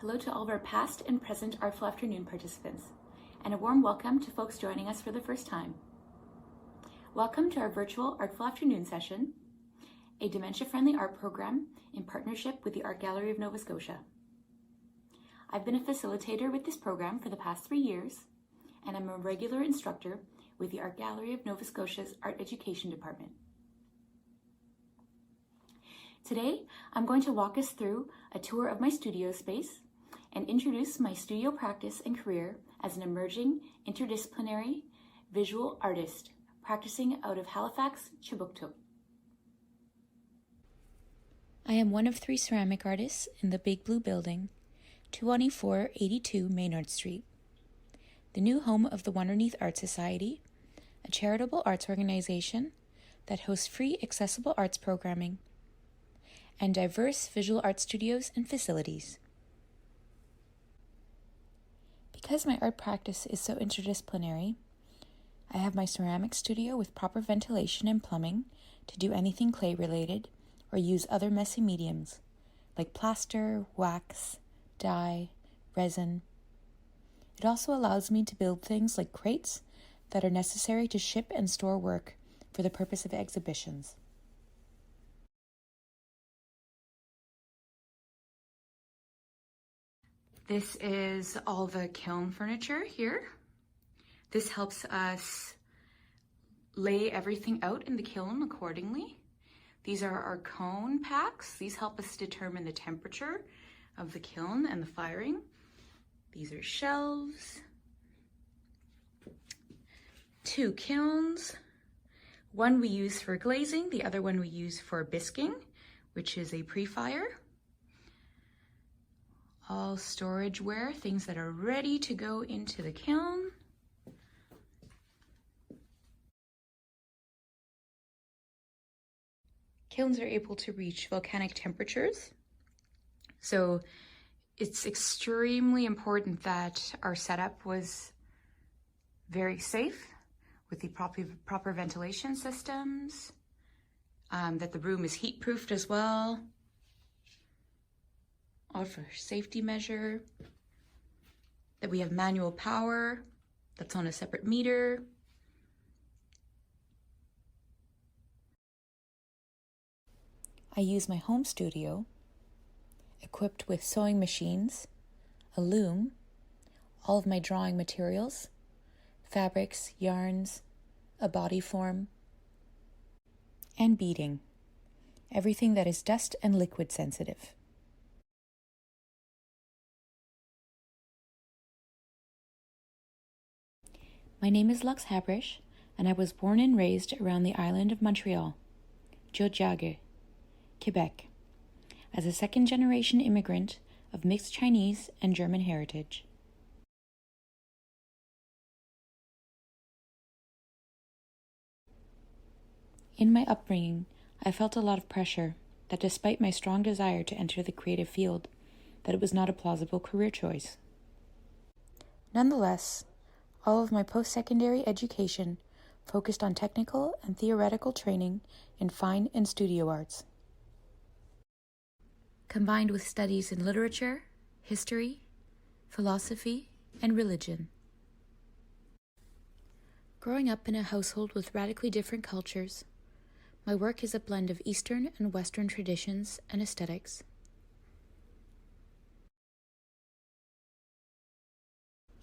Hello to all of our past and present Artful Afternoon participants, and a warm welcome to folks joining us for the first time. Welcome to our virtual Artful Afternoon session, a dementia-friendly art program in partnership with the Art Gallery of Nova Scotia. I've been a facilitator with this program for the past 3 years, and I'm a regular instructor with the Art Gallery of Nova Scotia's Art Education Department. Today, I'm going to walk us through a tour of my studio space and introduce my studio practice and career as an emerging interdisciplinary visual artist practicing out of Halifax, Chiboucto. I am one of 3 ceramic artists in the Big Blue Building, 21482 Maynard Street, the new home of the Wonderneath Art Society, a charitable arts organization that hosts free accessible arts programming and diverse visual art studios and facilities. Because my art practice is so interdisciplinary, I have my ceramic studio with proper ventilation and plumbing to do anything clay related or use other messy mediums like plaster, wax, dye, resin. It also allows me to build things like crates that are necessary to ship and store work for the purpose of exhibitions. This is all the kiln furniture here. This helps us lay everything out in the kiln accordingly. These are our cone packs. These help us determine the temperature of the kiln and the firing. These are shelves. 2 kilns. One we use for glazing, the other one we use for bisquing, which is a pre-fire. All storageware, things that are ready to go into the kiln. Kilns are able to reach volcanic temperatures, so it's extremely important that our setup was very safe with the proper ventilation systems, that the room is heat-proofed as well. All for safety measure, that we have manual power that's on a separate meter. I use my home studio equipped with sewing machines, a loom, all of my drawing materials, fabrics, yarns, a body form, and beading, everything that is dust and liquid sensitive. My name is Lux Habrish, and I was born and raised around the island of Montreal, Tiohtià:ke, Quebec, as a second-generation immigrant of mixed Chinese and German heritage. In my upbringing, I felt a lot of pressure that despite my strong desire to enter the creative field, that it was not a plausible career choice. Nonetheless, all of my post-secondary education focused on technical and theoretical training in fine and studio arts, combined with studies in literature, history, philosophy, and religion. Growing up in a household with radically different cultures, my work is a blend of Eastern and Western traditions and aesthetics.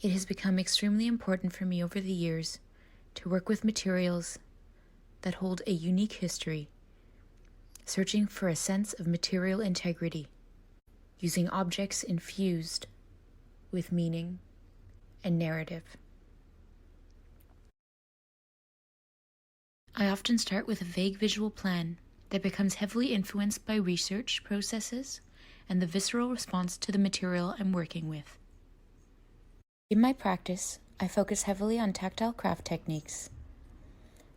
It has become extremely important for me over the years to work with materials that hold a unique history, searching for a sense of material integrity, using objects infused with meaning and narrative. I often start with a vague visual plan that becomes heavily influenced by research processes and the visceral response to the material I'm working with. In my practice, I focus heavily on tactile craft techniques,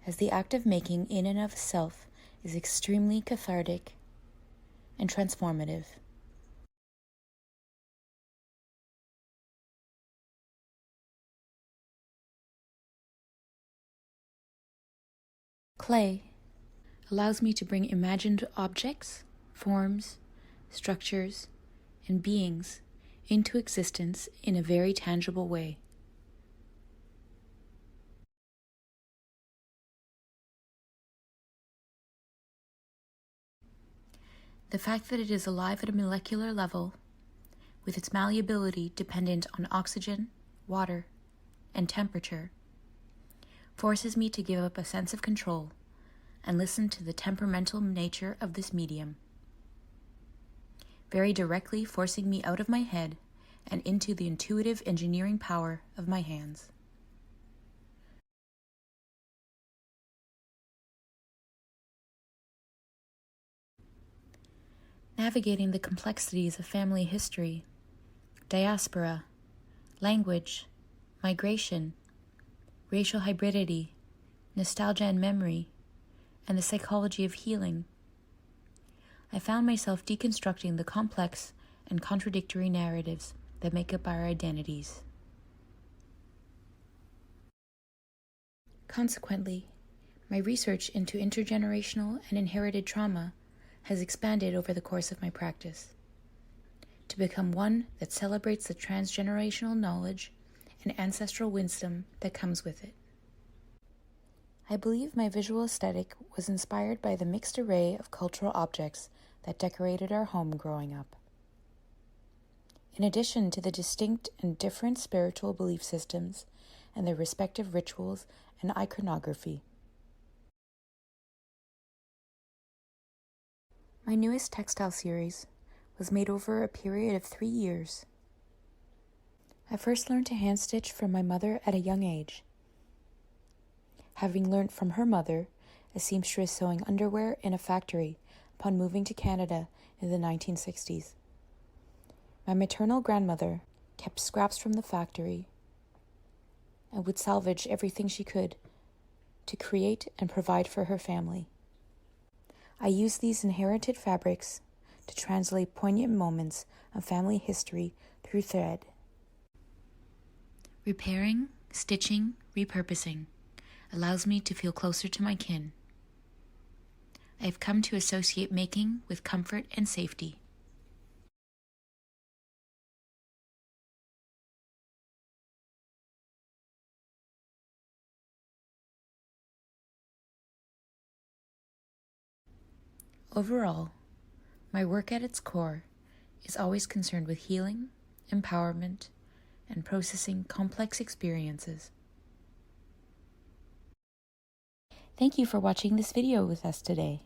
as the act of making in and of itself is extremely cathartic and transformative. Clay allows me to bring imagined objects, forms, structures, and beings into existence in a very tangible way. The fact that it is alive at a molecular level, with its malleability dependent on oxygen, water, and temperature, forces me to give up a sense of control and listen to the temperamental nature of this medium, very directly forcing me out of my head and into the intuitive engineering power of my hands. Navigating the complexities of family history, diaspora, language, migration, racial hybridity, nostalgia and memory, and the psychology of healing, I found myself deconstructing the complex and contradictory narratives that make up our identities. Consequently, my research into intergenerational and inherited trauma has expanded over the course of my practice, to become one that celebrates the transgenerational knowledge and ancestral wisdom that comes with it. I believe my visual aesthetic was inspired by the mixed array of cultural objects that decorated our home growing up. In addition to the distinct and different spiritual belief systems and their respective rituals and iconography. My newest textile series was made over a period of 3 years. I first learned to hand stitch from my mother at a young age, having learned from her mother, a seamstress sewing underwear in a factory upon moving to Canada in the 1960s. My maternal grandmother kept scraps from the factory and would salvage everything she could to create and provide for her family. I used these inherited fabrics to translate poignant moments of family history through thread. Repairing, stitching, repurposing allows me to feel closer to my kin. I have come to associate making with comfort and safety. Overall, my work at its core is always concerned with healing, empowerment, and processing complex experiences. Thank you for watching this video with us today.